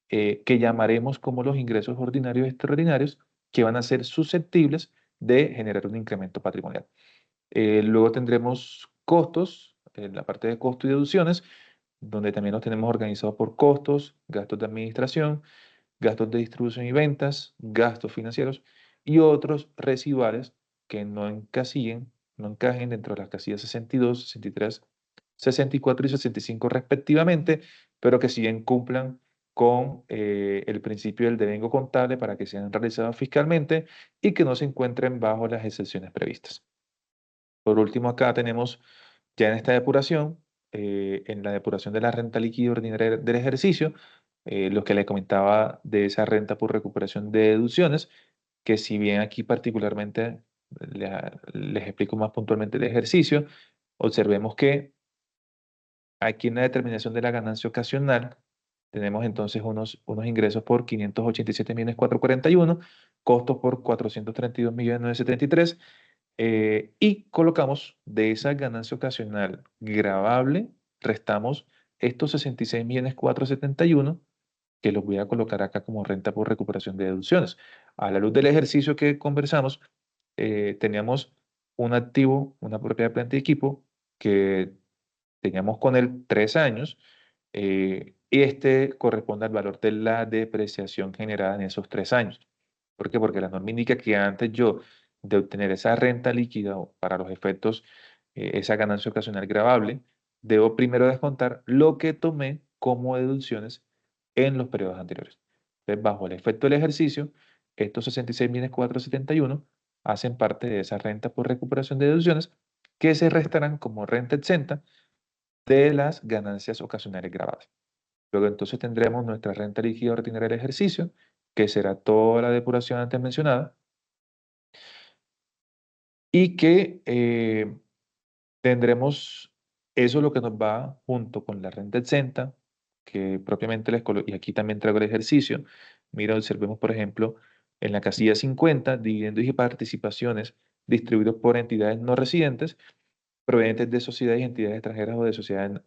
que llamaremos como los ingresos ordinarios y extraordinarios, que van a ser susceptibles de generar un incremento patrimonial. Luego tendremos costos, en la parte de costos y deducciones, donde también los tenemos organizados por costos, gastos de administración, gastos de distribución y ventas, gastos financieros y otros residuales que no encajen dentro de las casillas 62, 63, 64 y 65 respectivamente, pero que si bien cumplan con el principio del devengo contable para que sean realizados fiscalmente y que no se encuentren bajo las excepciones previstas. Por último, acá tenemos ya en esta depuración, en la depuración de la renta líquida ordinaria del ejercicio, lo que le comentaba de esa renta por recuperación de deducciones, que si bien aquí particularmente les explico más puntualmente el ejercicio, observemos que aquí en la determinación de la ganancia ocasional tenemos entonces unos ingresos por 587.441.000, costos por 432.973.000, y colocamos de esa ganancia ocasional gravable, restamos estos 66.471.000 que los voy a colocar acá como renta por recuperación de deducciones. A la luz del ejercicio que conversamos, teníamos un activo, una propiedad de planta y equipo que teníamos con él 3 años, y este corresponde al valor de la depreciación generada en esos 3 años. ¿Por qué? Porque la norma indica que antes yo de obtener esa renta líquida o para los efectos, esa ganancia ocasional gravable, debo primero descontar lo que tomé como deducciones en los periodos anteriores. Entonces, bajo el efecto del ejercicio, estos 66.471.000 hacen parte de esa renta por recuperación de deducciones que se restarán como renta exenta de las ganancias ocasionales grabadas. Luego entonces tendremos nuestra renta líquida ordinaria del ejercicio, que será toda la depuración antes mencionada, y que tendremos eso lo que nos va junto con la renta exenta, que propiamente y aquí también traigo el ejercicio. Mira, observemos por ejemplo en la casilla 50, dividendos y participaciones distribuidos por entidades no residentes, provenientes de sociedades y entidades extranjeras o de sociedades,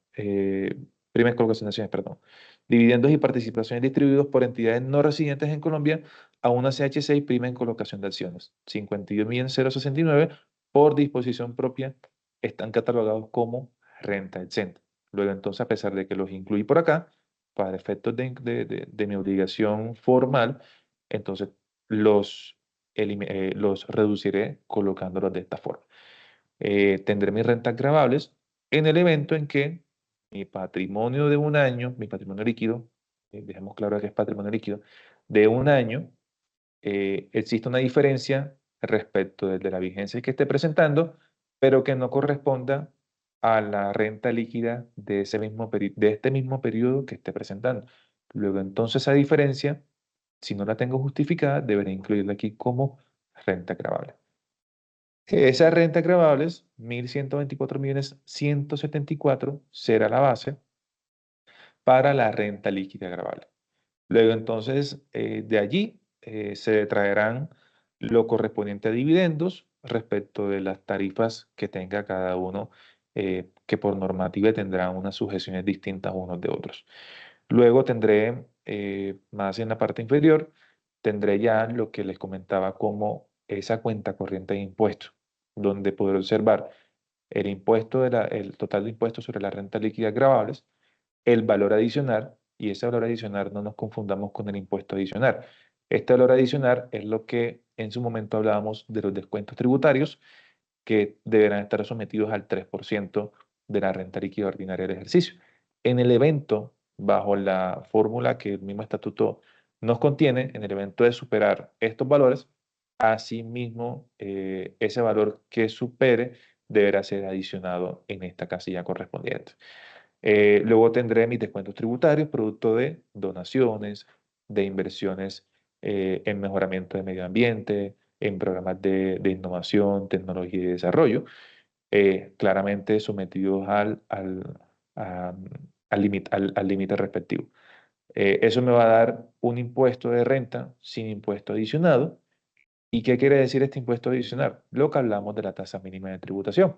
primas colocaciones, perdón. Dividendos y participaciones distribuidos por entidades no residentes en Colombia a una CH6 prima en colocación de acciones. 52.069 por disposición propia están catalogados como renta exenta. Luego entonces, a pesar de que los incluí por acá, para efectos de mi obligación formal, entonces los reduciré colocándolos de esta forma. Tendré mis rentas gravables en el evento en que mi patrimonio de un año, mi patrimonio líquido, dejemos claro que es patrimonio líquido, de un año, existe una diferencia respecto de la vigencia que esté presentando, pero que no corresponda a la renta líquida de, de este mismo periodo que esté presentando. Luego, entonces, esa diferencia, si no la tengo justificada, deberé incluirla aquí como renta gravable. Esas rentas gravables, 1.124.174, será la base para la renta líquida gravable. Luego, entonces, de allí se detraerán lo correspondiente a dividendos respecto de las tarifas que tenga cada uno, que por normativa tendrán unas sujeciones distintas unos de otros. Luego tendré, más en la parte inferior, tendré ya lo que les comentaba como esa cuenta corriente de impuestos, donde podré observar el impuesto el total de impuestos sobre la renta líquida gravables, el valor adicional, y ese valor adicional no nos confundamos con el impuesto adicional. Este valor adicional es lo que en su momento hablábamos de los descuentos tributarios, que deberán estar sometidos al 3% de la renta líquida ordinaria del ejercicio. En el evento, bajo la fórmula que el mismo estatuto nos contiene, en el evento de superar estos valores, asimismo, ese valor que supere deberá ser adicionado en esta casilla correspondiente. Luego tendré mis descuentos tributarios, producto de donaciones, de inversiones en mejoramiento de medio ambiente, en programas de innovación, tecnología y desarrollo, claramente sometidos al límite respectivo. Eso me va a dar un impuesto de renta sin impuesto adicionado. ¿Y qué quiere decir este impuesto adicional? Lo que hablamos de la tasa mínima de tributación,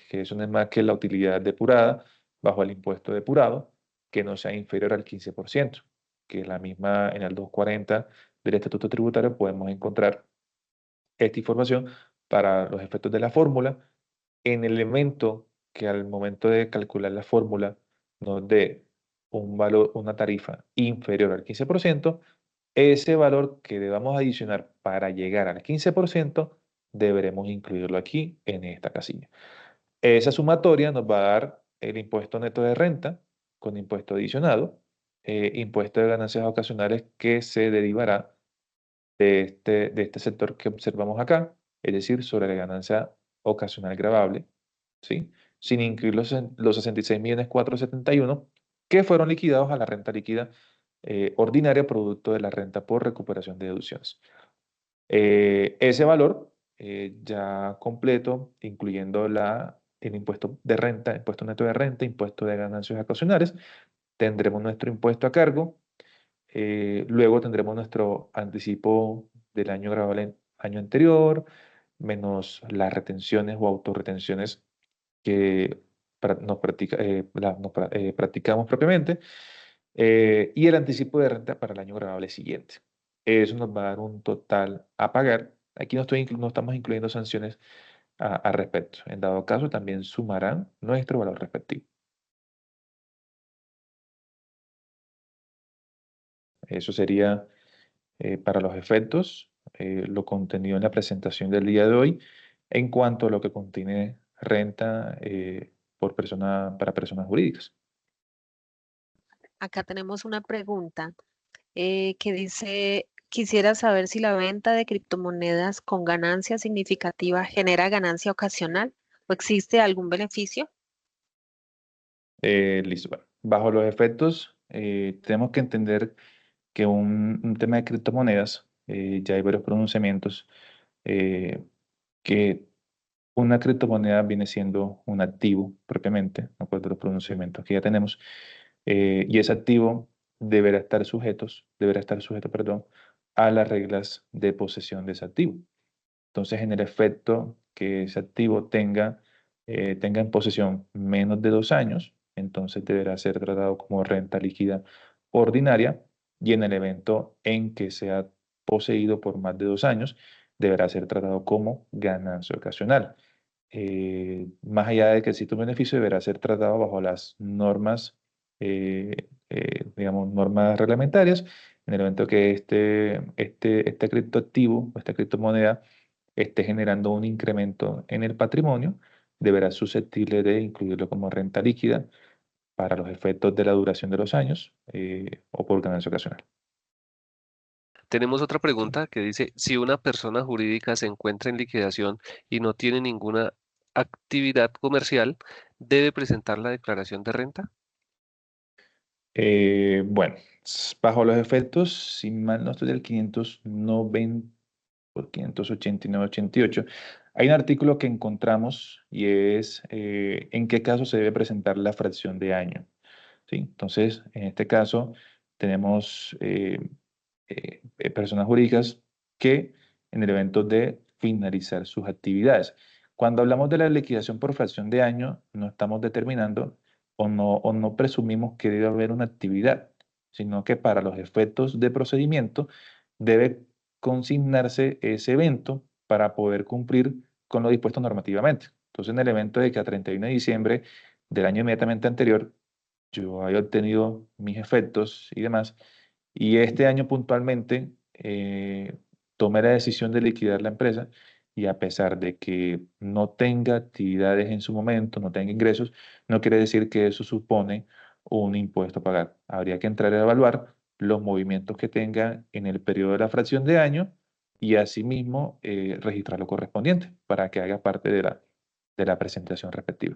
que eso no es más que la utilidad depurada bajo el impuesto depurado, que no sea inferior al 15%, que es la misma en el 240 del Estatuto Tributario podemos encontrar esta información para los efectos de la fórmula en el elemento que al momento de calcular la fórmula nos dé un valor, una tarifa inferior al 15%, ese valor que debamos adicionar para llegar al 15%, deberemos incluirlo aquí en esta casilla. Esa sumatoria nos va a dar el impuesto neto de renta con impuesto adicionado, impuesto de ganancias ocasionales que se derivará de este sector que observamos acá, es decir, sobre la ganancia ocasional gravable, ¿sí? Sin incluir los 66.471.000 que fueron liquidados a la renta líquida ordinaria producto de la renta por recuperación de deducciones. Ese valor ya completo, incluyendo el impuesto de renta, impuesto neto de renta, impuesto de ganancias ocasionales, tendremos nuestro impuesto a cargo. Luego tendremos nuestro anticipo del año grabable año anterior, menos las retenciones o autorretenciones que practicamos propiamente, y el anticipo de renta para el año grabable siguiente. Eso nos va a dar un total a pagar. Aquí no estamos incluyendo sanciones al respecto. En dado caso, también sumarán nuestro valor respectivo. Eso sería para los efectos, lo contenido en la presentación del día de hoy en cuanto a lo que contiene renta para personas jurídicas. Acá tenemos una pregunta que dice, quisiera saber si la venta de criptomonedas con ganancia significativa genera ganancia ocasional o existe algún beneficio. Listo. Bueno, bajo los efectos, tenemos que entender que un tema de criptomonedas, ya hay varios pronunciamientos, que una criptomoneda viene siendo un activo propiamente, de acuerdo a los pronunciamientos que ya tenemos, y ese activo deberá estar sujeto, perdón, a las reglas de posesión de ese activo. Entonces, en el efecto que ese activo tenga en posesión menos de 2 años, entonces deberá ser tratado como renta líquida ordinaria, y en el evento en que sea poseído por más de 2 años, deberá ser tratado como ganancia ocasional. Más allá de que exista un beneficio, deberá ser tratado bajo las normas, digamos, normas reglamentarias. En el evento que este criptoactivo o esta criptomoneda esté generando un incremento en el patrimonio, deberá ser susceptible de incluirlo como renta líquida para los efectos de la duración de los años o por ganancia ocasional. Tenemos otra pregunta que dice, si una persona jurídica se encuentra en liquidación y no tiene ninguna actividad comercial, ¿debe presentar la declaración de renta? Bueno, bajo los efectos, si mal no estoy del 590 por 589-88, hay un artículo que encontramos y es en qué caso se debe presentar la fracción de año. ¿Sí? Entonces, en este caso, tenemos personas jurídicas que en el evento de finalizar sus actividades. Cuando hablamos de la liquidación por fracción de año, no estamos determinando o no presumimos que debe haber una actividad, sino que para los efectos de procedimiento debe consignarse ese evento para poder cumplir con lo dispuesto normativamente. Entonces, en el evento de que a 31 de diciembre del año inmediatamente anterior yo haya obtenido mis efectos y demás, y este año puntualmente tomé la decisión de liquidar la empresa, y a pesar de que no tenga actividades en su momento, no tenga ingresos, no quiere decir que eso supone un impuesto a pagar. Habría que entrar a evaluar los movimientos que tenga en el periodo de la fracción de año y asimismo registrar lo correspondiente para que haga parte de la presentación respectiva.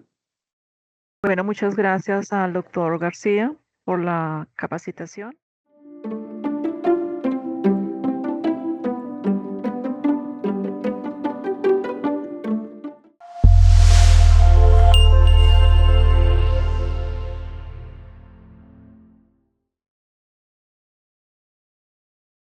Bueno, muchas gracias al doctor García por la capacitación.